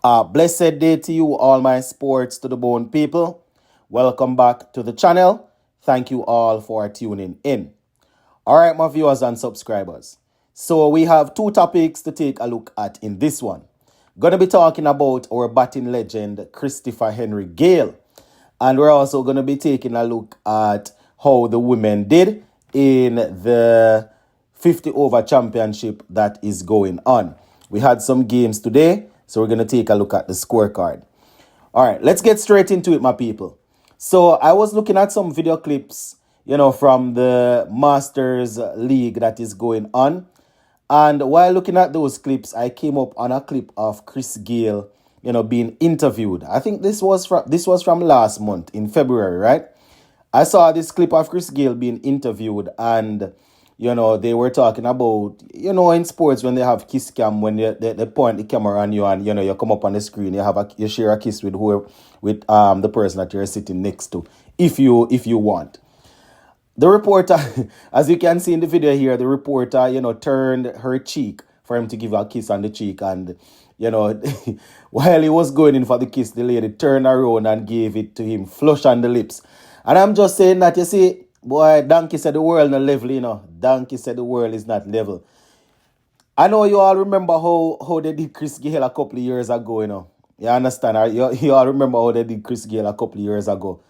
Blessed day to you, all my sports to the bone people. Welcome back to the channel. Thank you all for tuning in. All right, my viewers and subscribers. So we have two topics to take a look at in this one. Going to be talking about our batting legend, Christopher Henry Gayle. And we're also going to be taking a look at how the women did in the 50 over championship that is going on. We had some games today, so we're going to take a look at the scorecard. All right, let's get straight into it, my people. So I was looking at some video clips, from the Masters League that is going on. And while looking at those clips, I came up on a clip of Chris Gayle, being interviewed. I think this was from last month in February, right? I saw this clip of Chris Gayle being interviewed, and they were talking about, in sports when they have kiss cam, when they point the camera on you and you come up on the screen, you share a kiss with the person that you're sitting next to, if you want. The reporter, as you can see in the video here, the reporter, turned her cheek for him to give her a kiss on the cheek. And, while he was going in for the kiss, the lady turned around and gave it to him, flush on the lips. And I'm just saying that, you see, boy, Donkey said the world not level, Donkey said the world is not level. I know you all remember how they did Chris Gayle a couple of years ago, You understand? You all remember how they did Chris Gayle a couple of years ago.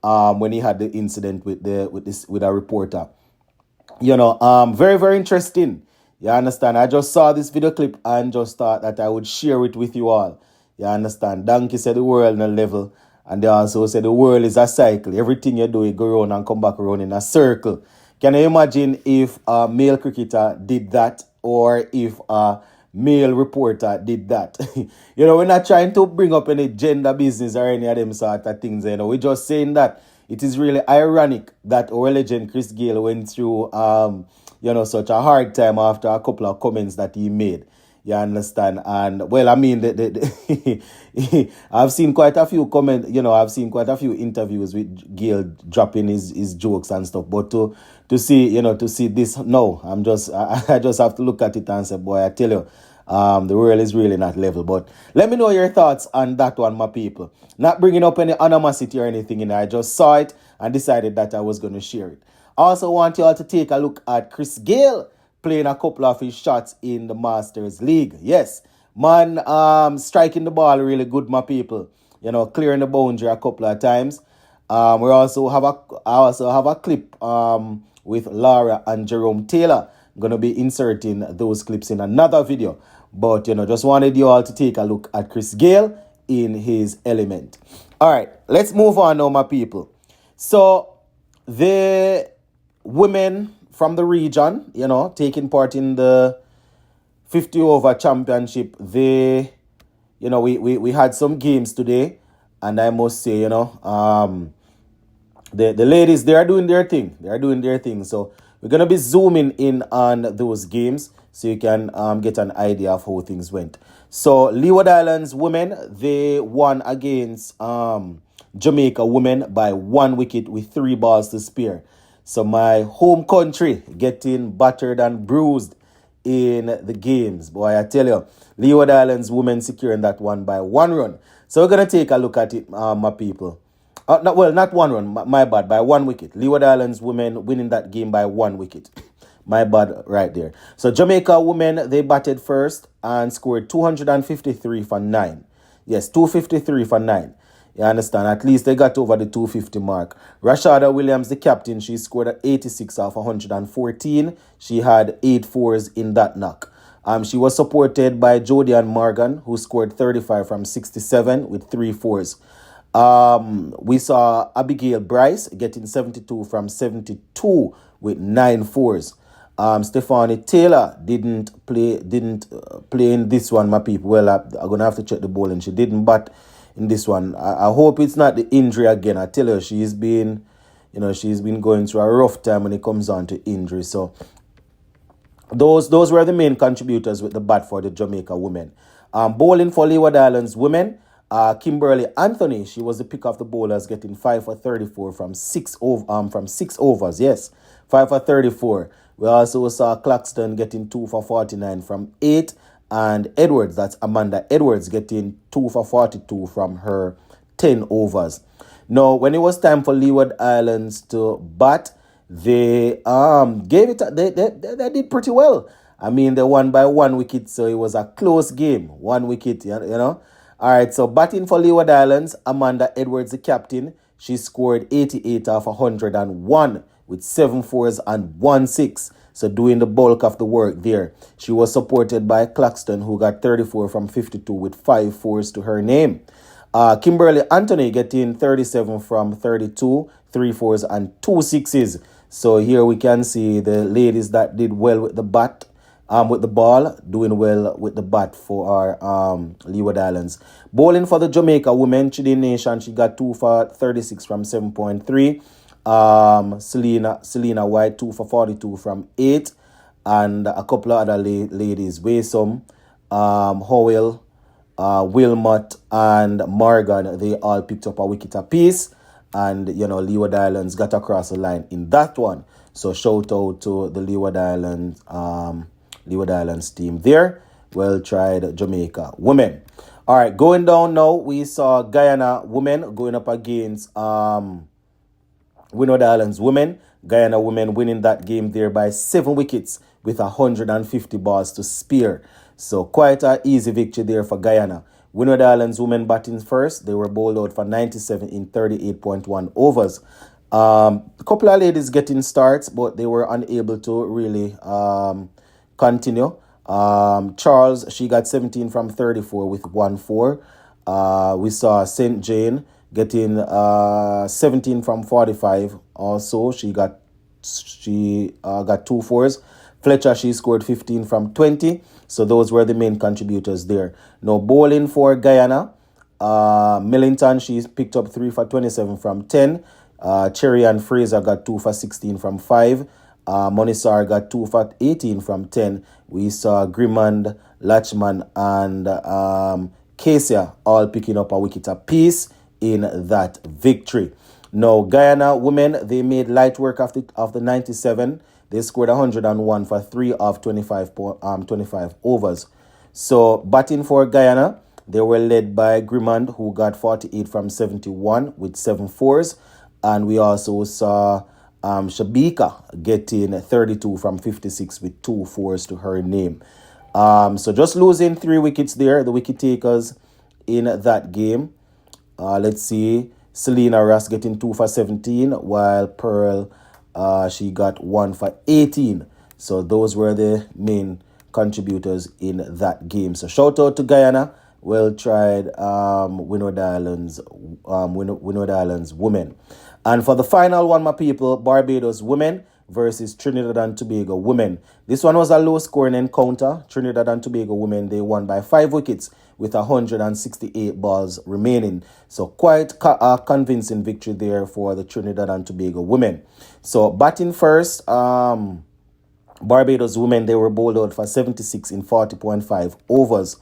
When he had the incident with a reporter. Very, very interesting. You understand? I just saw this video clip and just thought that I would share it with you all. You understand? Donkey said the world on a level. And they also said the world is a cycle. Everything you do, you go around and come back around in a circle. Can you imagine if a male cricketer did that, or if a male reporter did that? We're not trying to bring up any gender business or any of them sort of things. We're just saying that it is really ironic that our legend Chris Gayle went through, such a hard time after a couple of comments that he made. You understand? And, well, I mean, I've seen quite a few I've seen quite a few interviews with Gayle dropping his jokes and stuff. But to see this, no, I just have to look at it and say, boy, I tell you, the world is really not level. But let me know your thoughts on that one, my people. Not bringing up any animosity or anything, I just saw it and decided that I was going to share it. I also want you all to take a look at Chris Gayle playing a couple of his shots in the Masters League. Yes, man, striking the ball really good, my people. Clearing the boundary a couple of times. I also have a clip with Laura and Jerome Taylor. I'm going to be inserting those clips in another video. But, just wanted you all to take a look at Chris Gayle in his element. All right, let's move on now, my people. So, the women from the region, taking part in the 50 over championship, we had some games today, and I must say, the ladies, they are doing their thing. So we're going to be zooming in on those games so you can get an idea of how things went. So Leeward Islands women, they won against Jamaica women by 1 wicket with 3 balls to spare. So my home country getting battered and bruised in the games. Boy, I tell you, Leeward Islands women securing that one by 1 run. So we're going to take a look at it, my people. Not 1 run, my bad, by 1 wicket. Leeward Islands women winning that game by 1 wicket. My bad right there. So Jamaica women, they batted first and scored 253 for 9. Yes, 253 for 9. You understand? At least they got over the 250 mark. Rashada Williams, the captain, she scored at 86 off 114. She had 8 fours in that knock. She was supported by Jodie Ann Morgan, who scored 35 from 67 with 3 fours. We saw Abigail Bryce getting 72 from 72 with 9 fours. Stephanie Taylor didn't play in this one, my people. Well, I'm gonna have to check the bowling. She didn't bat in this one. I hope it's not the injury again. I tell her she's been going through a rough time when it comes on to injury. So those were the main contributors with the bat for the Jamaica women. Bowling for Leeward Islands women, Kimberly Anthony, she was the pick of the bowlers, getting 5 for 34 from 6 overs. Yes, 5 for 34. We also saw Claxton getting 2 for 49 from 8, And Edwards, that's Amanda Edwards, getting 2 for 42 from her 10 overs. Now, when it was time for Leeward Islands to bat, they gave it. They did pretty well. I mean, they won by 1 wicket, so it was a close game. 1 wicket, you know. All right, so batting for Leeward Islands, Amanda Edwards, the captain, she scored 88 off 101 with 7 fours and 1 6. So doing the bulk of the work there. She was supported by Claxton, who got 34 from 52 with 5 fours to her name. Kimberly Anthony getting 37 from 32, 3 fours and 2 sixes. So here we can see the ladies that did well with the bat, with the ball, doing well with the bat for our Leeward Islands. Bowling for the Jamaica women, Chidi Nation, she got 2 for 36 from 7.3. Selena White 2 for 42 from 8, and a couple of other ladies, Waysom, Howell, Wilmot and Morgan, they all picked up a wicket apiece, and Leeward Islands got across the line in that one. So shout out to the Leeward Islands team there. Well tried, Jamaica women. All right, going down now, we saw Guyana women going up against Windward Islands women. Guyana women winning that game there by 7 wickets with 150 balls to spare. So quite an easy victory there for Guyana. Windward Islands women batting first. They were bowled out for 97 in 38.1 overs. A couple of ladies getting starts, but they were unable to really continue. Charles, she got 17 from 34 with 1 4. We saw St. Jane getting 17 from 45 also. She got 2 fours. Fletcher, she scored 15 from 20. So those were the main contributors there. Now bowling for Guyana, Millington, she picked up 3 for 27 from 10. Cherry and Fraser got 2 for 16 from 5. Monisar got 2 for 18 from 10. We saw Grimmond, Latchman and Casey all picking up a wicket apiece in that victory. Now Guyana women, they made light work of the 97. They scored 101 for 3 of 25 overs. So batting for Guyana, they were led by Grimmond, who got 48 from 71 with 7 fours. And we also saw Shabika getting 32 from 56 with 2 fours to her name. So just losing 3 wickets there, the wicket takers in that game. Let's see, Selena Ross getting 2 for 17, while Pearl, she got 1 for 18. So those were the main contributors in that game. So shout out to Guyana. Well tried, Windward Islands women. And for the final one, my people, Barbados women versus Trinidad and Tobago women. This one was a low-scoring encounter. Trinidad and Tobago women, they won by 5 wickets with 168 balls remaining. So quite a convincing victory there for the Trinidad and Tobago women. So batting first, Barbados women, they were bowled out for 76 in 40.5 overs.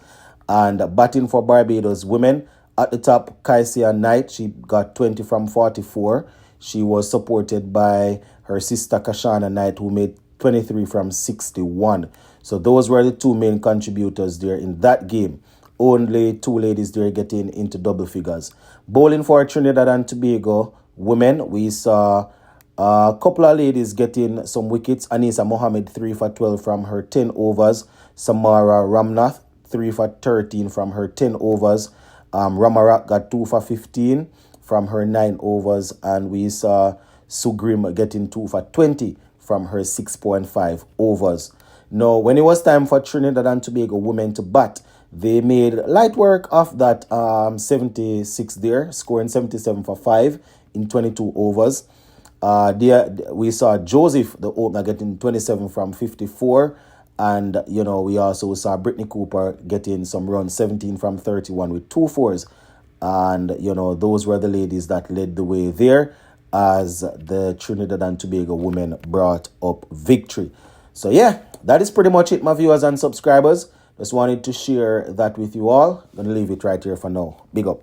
And batting for Barbados women, at the top, Kaisia Knight, she got 20 from 44. She was supported by her sister Kashana Knight, who made 23 from 61. So those were the 2 main contributors there in that game. Only 2 ladies there getting into double figures. Bowling for Trinidad and Tobago women, we saw a couple of ladies getting some wickets. Anisa Mohammed 3 for 12 from her 10 overs. Samara Ramnath 3 for 13 from her 10 overs. Ramarak got 2 for 15 from her 9 overs. And we saw Sugrim getting 2 for 20 from her 6.5 overs. Now, when it was time for Trinidad and Tobago women to bat, they made light work of that 76 there, scoring 77 for 5 in 22 overs. We saw Joseph, the opener, getting 27 from 54. And, we also saw Brittany Cooper getting some runs, 17 from 31 with 2 fours. And, those were the ladies that led the way there as the Trinidad and Tobago women brought up victory. So, yeah, that is pretty much it, my viewers and subscribers. Just wanted to share that with you all. Gonna leave it right here for now. Big up.